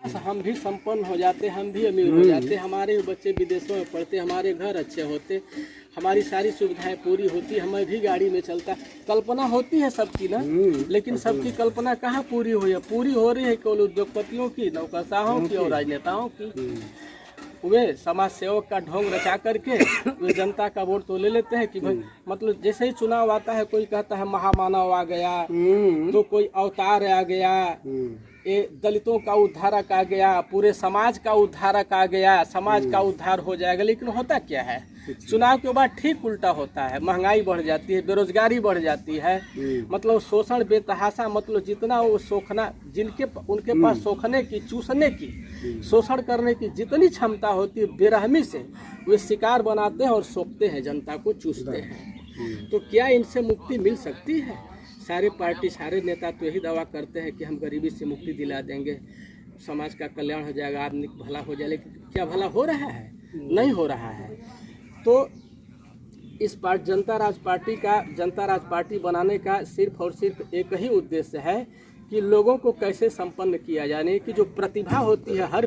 हम भी संपन्न हो जाते, हम भी अमीर हो जाते, हमारे बच्चे विदेशों में पढ़ते, हमारे घर अच्छे होते, हमारी सारी सुविधाएं पूरी होती, हमें भी गाड़ी में चलता। कल्पना होती है सबकी ना, लेकिन सबकी कल्पना कहाँ पूरी हुई है? पूरी हो रही है केवल उद्योगपतियों की, नौकरशाहों की और राजनेताओं की। वे समाज सेवक का ढोंग रचा करके वे जनता का वोट तो ले लेते हैं कि भाई, मतलब जैसे ही चुनाव आता है कोई कहता है महामानव आ गया, तो कोई अवतार आ गया, ये दलितों का उद्धारक आ गया, पूरे समाज का उद्धारक आ गया, समाज का उद्धार हो जाएगा। लेकिन होता क्या है? चुनाव के बाद ठीक उल्टा होता है। महंगाई बढ़ जाती है, बेरोजगारी बढ़ जाती है, मतलब शोषण बेतहाशा, मतलब जितना वो सोखना, जिनके उनके पास सोखने की, चूसने की, शोषण करने की जितनी क्षमता होती है, बेरहमी से वे शिकार बनाते हैं और सोखते हैं, जनता को चूसते हैं। तो क्या इनसे मुक्ति मिल सकती है? सारे पार्टी, सारे नेता तो यही दावा करते हैं कि हम गरीबी से मुक्ति दिला देंगे, समाज का कल्याण हो जाएगा, आदमी का भला हो जाएगा। लेकिन क्या भला हो रहा है? नहीं हो रहा है। तो इस जनता राज पार्टी बनाने का सिर्फ और सिर्फ एक ही उद्देश्य है कि लोगों को कैसे संपन्न किया जाए। कि जो प्रतिभा होती है हर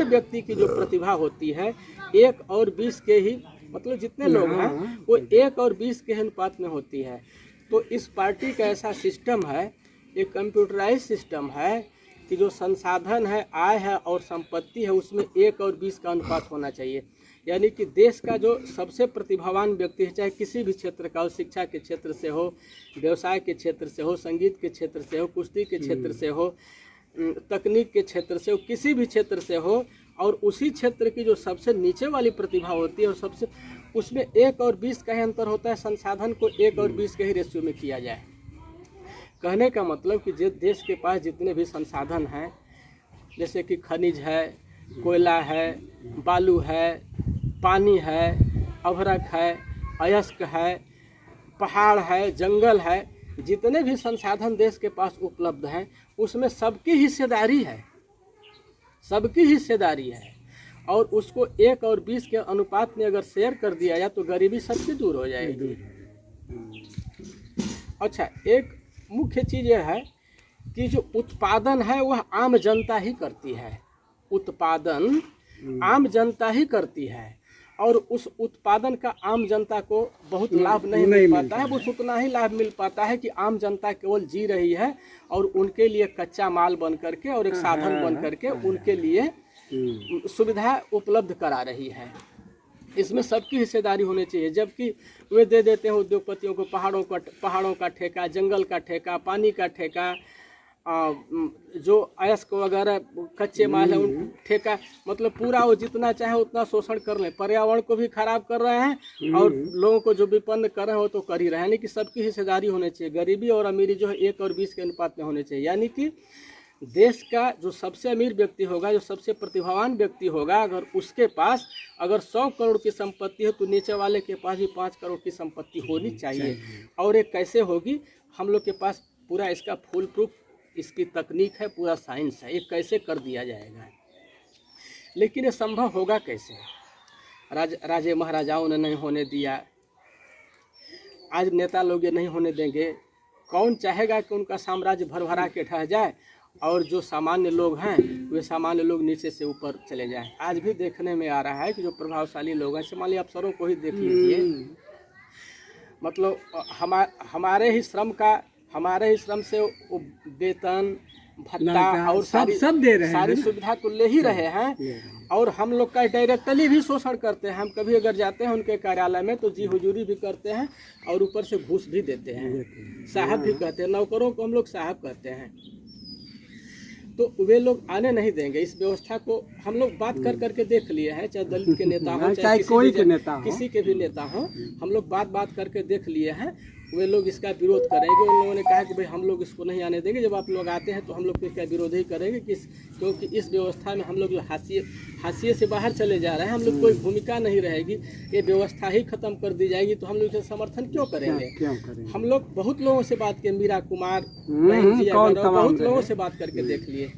व्यक्ति की जो प्रतिभा होती है 1 और 20 के ही, मतलब जितने लोग हैं वो 1 और 20 के अनुपात में होती है। तो इस पार्टी का ऐसा सिस्टम है, एक कंप्यूटराइज सिस्टम है कि जो संसाधन है, आय है और संपत्ति है, उसमें 1 और 20 का अनुपात होना चाहिए। यानी कि देश का जो सबसे प्रतिभावान व्यक्ति है, चाहे किसी भी क्षेत्र का हो, शिक्षा के क्षेत्र से हो, व्यवसाय के क्षेत्र से हो, संगीत के क्षेत्र से हो, कुश्ती के क्षेत्र से हो, तकनीक के क्षेत्र से हो, किसी भी क्षेत्र से हो, और उसी क्षेत्र की जो सबसे नीचे वाली प्रतिभा होती है और सबसे, उसमें 1 और 20 का ही अंतर होता है। संसाधन को 1 और 20 के ही रेशियो में किया जाए। कहने का मतलब कि जिस देश के पास जितने भी संसाधन हैं, जैसे कि खनिज है, कोयला है, बालू है, पानी है, अभ्रक है, अयस्क है, पहाड़ है, जंगल है, जितने भी संसाधन देश के पास उपलब्ध हैं, उसमें सबकी हिस्सेदारी है, और उसको 1 और 20 के अनुपात में अगर शेयर कर दिया जाए तो गरीबी सबसे दूर हो जाएगी। अच्छा, एक मुख्य चीज़ यह है कि जो उत्पादन है वह आम जनता ही करती है। उत्पादन आम जनता ही करती है, और उस उत्पादन का आम जनता को बहुत लाभ नहीं मिल पाता है। बस उतना ही लाभ मिल पाता है कि आम जनता केवल जी रही है और उनके लिए कच्चा माल बन करके और एक साधन बन करके उनके लिए सुविधा उपलब्ध करा रही है। इसमें सबकी हिस्सेदारी होनी चाहिए। जबकि वे दे देते हैं उद्योगपतियों को पहाड़ों का ठेका, जंगल का ठेका, पानी का ठेका, जो अयस्क वगैरह कच्चे माल है उन ठेका, मतलब पूरा वो जितना चाहे उतना शोषण कर लें। पर्यावरण को भी खराब कर रहे हैं और लोगों को जो विपन्न कर रहे हैं वो तो कर ही रहे हैं। यानी कि सबकी हिस्सेदारी होनी चाहिए। गरीबी और अमीरी जो है 1 और 20 के अनुपात में होने चाहिए। यानी कि देश का जो सबसे अमीर व्यक्ति होगा, जो सबसे प्रतिभावान व्यक्ति होगा, अगर उसके पास अगर 100 करोड़ की संपत्ति है तो नीचे वाले के पास भी 5 करोड़ की संपत्ति होनी चाहिए। और ये कैसे होगी? हम लोग के पास पूरा इसका फुल प्रूफ इसकी तकनीक है, पूरा साइंस है, ये कैसे कर दिया जाएगा। लेकिन ये संभव होगा कैसे? राजे महाराजाओं ने नहीं होने दिया, आज नेता लोग ये नहीं होने देंगे। कौन चाहेगा कि उनका साम्राज्य भरभरा के ढह जाए और जो सामान्य लोग हैं वे सामान्य लोग नीचे से ऊपर चले जाएं? आज भी देखने में आ रहा है कि जो प्रभावशाली लोग हैं, मान लीजिए अफसरों को ही देख लीजिए, मतलब हमारे ही श्रम से वेतन भत्ता और सब दे रहे हैं, सारी सुविधा तो ले ही रहे हैं। और हम लोग का डायरेक्टली भी शोषण करते हैं। हम कभी अगर जाते हैं उनके कार्यालय में तो जी हुजूरी भी करते हैं और ऊपर से घूस भी देते हैं, साहब भी कहते हैं। नौकरों को हम लोग साहब कहते हैं। तो वे लोग आने नहीं देंगे। इस व्यवस्था को हम लोग बात कर करके देख लिए हैं, चाहे दलित के नेता हो, चाहे कोई के नेता हो, किसी के भी नेता हो, हम लोग बात करके देख लिए हैं। वे लोग इसका विरोध करेंगे। उन लोगों ने कहा कि भाई हम लोग इसको नहीं आने देंगे, जब आप लोग आते हैं तो हम लोग इसका विरोध ही करेंगे, क्योंकि इस व्यवस्था में हम लोग जो हाशिए से बाहर चले जा रहे हैं, हम लोग कोई भूमिका नहीं रहेगी, ये व्यवस्था ही खत्म कर दी जाएगी, तो हम लोग इसे समर्थन क्यों करेंगे? हम लोग बहुत लोगों से बात किए, मीरा कुमार, बहुत लोगों से बात करके देख लिए।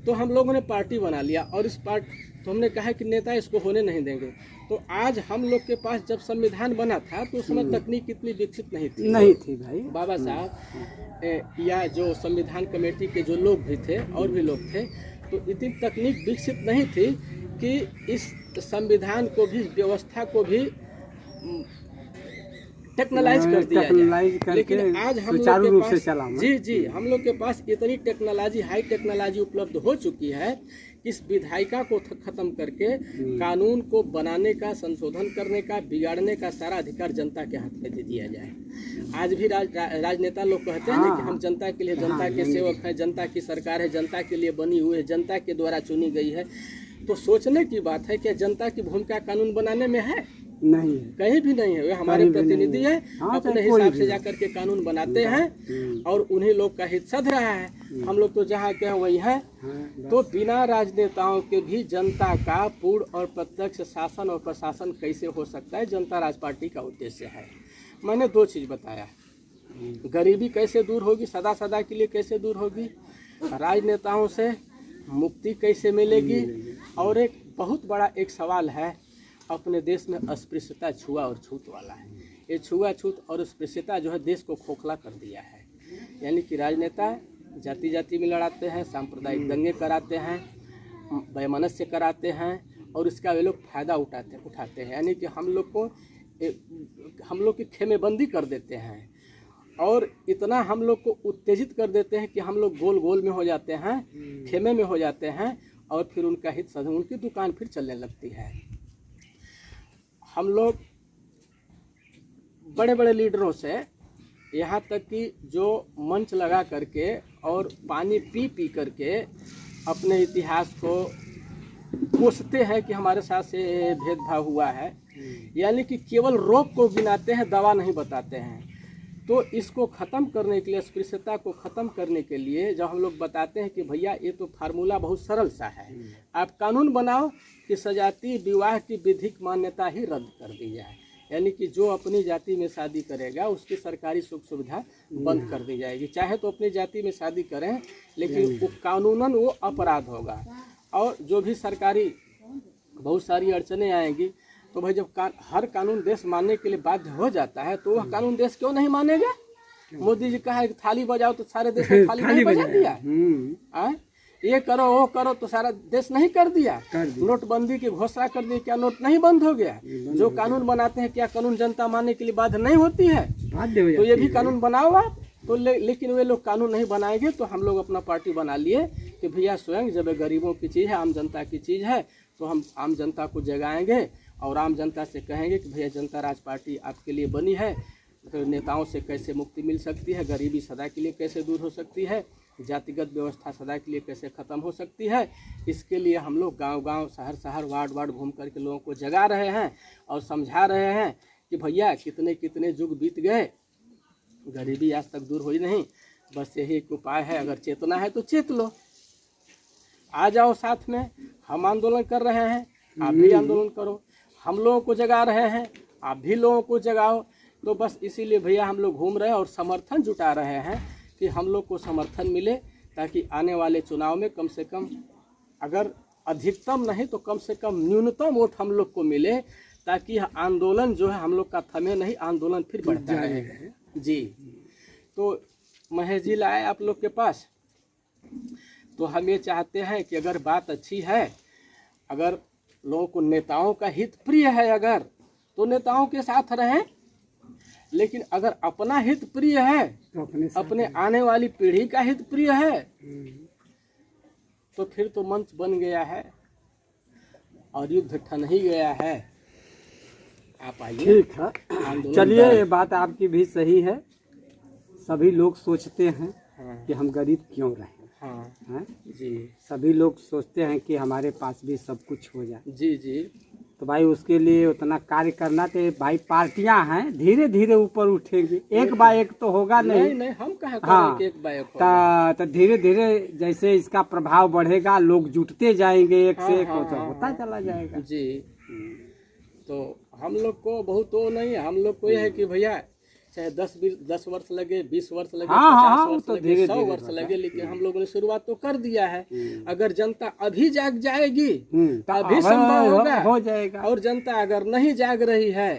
तो हम लोगों ने पार्टी बना लिया और इस तो हमने कहा कि नेता इसको होने नहीं देंगे। तो आज हम लोग के पास जब संविधान बना था तो उस समय तकनीक इतनी विकसित नहीं थी भाई। बाबा साहब या जो संविधान कमेटी के जो लोग भी थे और भी लोग थे, तो इतनी तकनीक विकसित नहीं थी कि इस संविधान को भी, व्यवस्था को भी टेक्नोलाइज कर दिया जाए। लेकिन आज हम लोग के पास जी हम लोग के पास इतनी टेक्नोलॉजी, हाई टेक्नोलॉजी उपलब्ध हो चुकी है कि इस विधायिका को खत्म करके कानून को बनाने का, संशोधन करने का, बिगाड़ने का सारा अधिकार जनता के हाथ में दे दिया जाए। आज भी राजनेता लोग कहते हैं ना कि हम जनता के लिए, जनता के सेवक हैं, जनता की सरकार है, जनता के लिए बनी हुई है, जनता के द्वारा चुनी गई है। तो सोचने की बात है कि जनता की भूमिका कानून बनाने में है? नहीं, कहीं भी नहीं है। वे हमारे प्रतिनिधि है, अपने हिसाब से जाकर के कानून बनाते हैं और उन्हीं लोग का हित सध रहा है। हम लोग तो जहाँ के हैं वही है। तो बिना राजनेताओं के भी जनता का पूर्ण और प्रत्यक्ष शासन और प्रशासन कैसे हो सकता है? जनता राज पार्टी का उद्देश्य है। मैंने 2 चीज़ बताया, गरीबी कैसे दूर होगी, सदा सदा के लिए कैसे दूर होगी, राजनेताओं से मुक्ति कैसे मिलेगी, और एक बहुत बड़ा एक सवाल है, अपने देश में अस्पृश्यता छुआ और छूत वाला है। ये छुआछूत और अस्पृश्यता जो है देश को खोखला कर दिया है। यानी कि राजनेता जाति जाति में लड़ाते हैं, सांप्रदायिक दंगे कराते हैं, वैमनस्य कराते हैं और इसका वे लोग फायदा उठाते हैं। यानी कि हम लोग की खेमेबंदी कर देते हैं और इतना हम लोग को उत्तेजित कर देते हैं कि हम लोग गोल गोल में हो जाते हैं, खेमे में हो जाते हैं और फिर उनका हित साधन, उनकी दुकान फिर चलने लगती है। हम लोग बड़े बड़े लीडरों से, यहाँ तक कि जो मंच लगा करके और पानी पी पी करके अपने इतिहास को कोसते हैं कि हमारे साथ से भेदभाव हुआ है, यानी कि केवल रोग को गिनाते हैं, दवा नहीं बताते हैं। तो इसको ख़त्म करने के लिए, अस्पृश्यता को ख़त्म करने के लिए जब हम लोग बताते हैं कि भैया ये तो फार्मूला बहुत सरल सा है, आप कानून बनाओ कि सजातीय विवाह की विधिक मान्यता ही रद्द कर दी जाए। यानी कि जो अपनी जाति में शादी करेगा उसकी सरकारी सुख सुविधा बंद कर दी जाएगी। चाहे तो अपनी जाति में शादी करें, लेकिन वो कानूनन वो अपराध होगा। और जो भी सरकारी बहुत सारी अड़चने आएंगी, तो भाई जब हर कानून देश मानने के लिए बाध्य हो जाता है तो वह कानून देश क्यों नहीं मानेगा? मोदी जी कहा है कि थाली बजाओ तो सारे देश में थाली नहीं बजा दिया, ये करो वो करो तो सारा देश नहीं कर दिया। नोटबंदी की घोषणा कर दी, क्या नोट नहीं बंद हो गया? जो कानून बनाते हैं क्या कानून जनता मानने के लिए बाध्य नहीं होती है? तो ये भी कानून बनाओ आप। तो लेकिन वे लोग कानून नहीं बनाएंगे। तो हम लोग अपना पार्टी बना लिए कि भैया स्वयं जब गरीबों की चीज़ है, आम जनता की चीज़ है, तो हम आम जनता को जगाएंगे और आम जनता से कहेंगे कि भैया जनता राज पार्टी आपके लिए बनी है, तो नेताओं से कैसे मुक्ति मिल सकती है, गरीबी सदा के लिए कैसे दूर हो सकती है, जातिगत व्यवस्था सदा के लिए कैसे ख़त्म हो सकती है। इसके लिए हम लोग गांव-गांव, शहर-शहर, वार्ड-वार्ड घूम करके लोगों को जगा रहे हैं और समझा रहे हैं कि भैया कितने कितने युग बीत गए, गरीबी आज तक दूर हुई नहीं। बस यही एक उपाय है, अगर चेतना है तो चेत लो, आ जाओ साथ में। हम आंदोलन कर रहे हैं, आप भी आंदोलन करो। हम लोगों को जगा रहे हैं, आप भी लोगों को जगाओ। तो बस इसीलिए भैया हम लोग घूम रहे हैं और समर्थन जुटा रहे हैं कि हम लोग को समर्थन मिले, ताकि आने वाले चुनाव में कम से कम, अगर अधिकतम नहीं तो कम से कम न्यूनतम वोट हम लोग को मिले, ताकि आंदोलन जो है हम लोग का थमे नहीं, आंदोलन फिर बढ़ता रहेगा जी। तो महेश जी लाए आप लोग के पास, तो हम ये चाहते हैं कि अगर बात अच्छी है, अगर लोगों को नेताओं का हित प्रिय है अगर, तो नेताओं के साथ रहें। लेकिन अगर अपना हित प्रिय है, तो अपने आने वाली पीढ़ी का हित प्रिय है, तो फिर तो मंच बन गया है और युद्ध ठन ही गया है। आप आइए। ठीक है, चलिए, ये बात आपकी भी सही है। सभी लोग सोचते हैं कि हम गरीब क्यों रहें। हाँ जी, सभी लोग सोचते हैं कि हमारे पास भी सब कुछ हो जाए। जी जी। तो भाई उसके लिए उतना कार्य करना, तो भाई पार्टियां हैं, धीरे धीरे ऊपर उठेंगी, एक बाय एक तो होगा नहीं। नहीं, हम कहाँ करेंगे एक बाय एक होगा। तो धीरे धीरे जैसे इसका प्रभाव बढ़ेगा, लोग जुटते जाएंगे, एक से एक होता चला जाएगा जी। तो हम लोग को बहुत वो नहीं है, हम लोग को यह है कि भैया चाहे 10 वर्ष लगे, 20 वर्ष लगे, हाँ, 50 हाँ, वर्ष तो लगे, धीरे 100 धीरे वर्ष बढ़ता लगे, लेकिन हम लोगों ने शुरुआत तो कर दिया है। अगर जनता अभी जाग जाएगी तो अभी संभव होगा, हो जाएगा। और जनता अगर नहीं जाग रही है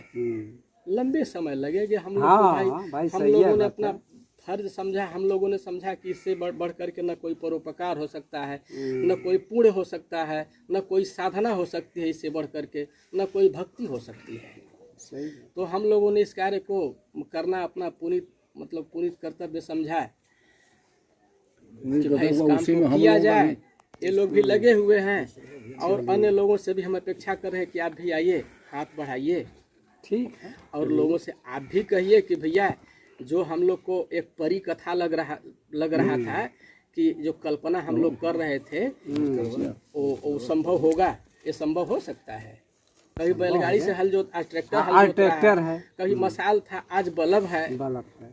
लंबे समय लगेगे। हम लोग को भाई हम सही लोगों है ने बात अपना है। फर्ज समझा, हम लोगों ने समझा कि इससे बढ़ करके न कोई परोपकार हो सकता है, न कोई पुण्य हो सकता है, न कोई साधना हो सकती है इससे बढ़ करके, न कोई भक्ति हो सकती है। सही है। तो हम लोगों ने इस कार्य को करना अपना पुनीत कर्तव्य समझा कि भाई इस काम को किया जाए। ये लोग भी लगे हुए हैं और अन्य लोगों से भी हम अपेक्षा कर रहे हैं कि आप भी आइए, हाथ बढ़ाइए, ठीक है। और लोगों से आप भी कहिए कि भैया जो हम लोग को एक परी कथा लग रहा था कि जो कल्पना हम लोग कर रहे थे वो संभव होगा, ये संभव हो सकता है। कभी बैलगाड़ी से हल जोत, आज ट्रैक्टर हल जोत रहा है, कभी मसाल था आज बल्ब है,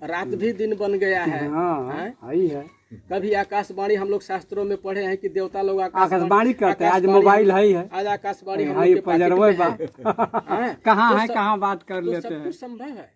रात भी दिन बन गया है। है। कभी आकाशवाणी हम लोग शास्त्रों में पढ़े हैं कि देवता लोग आकाशवाणी करते हैं, आज मोबाइल है, आज आकाशवाणी हम है लोग के पाकिट में है। कहाँ है, तो कहाँ बात कर तो लेते सब हैं। कुछ संभव है।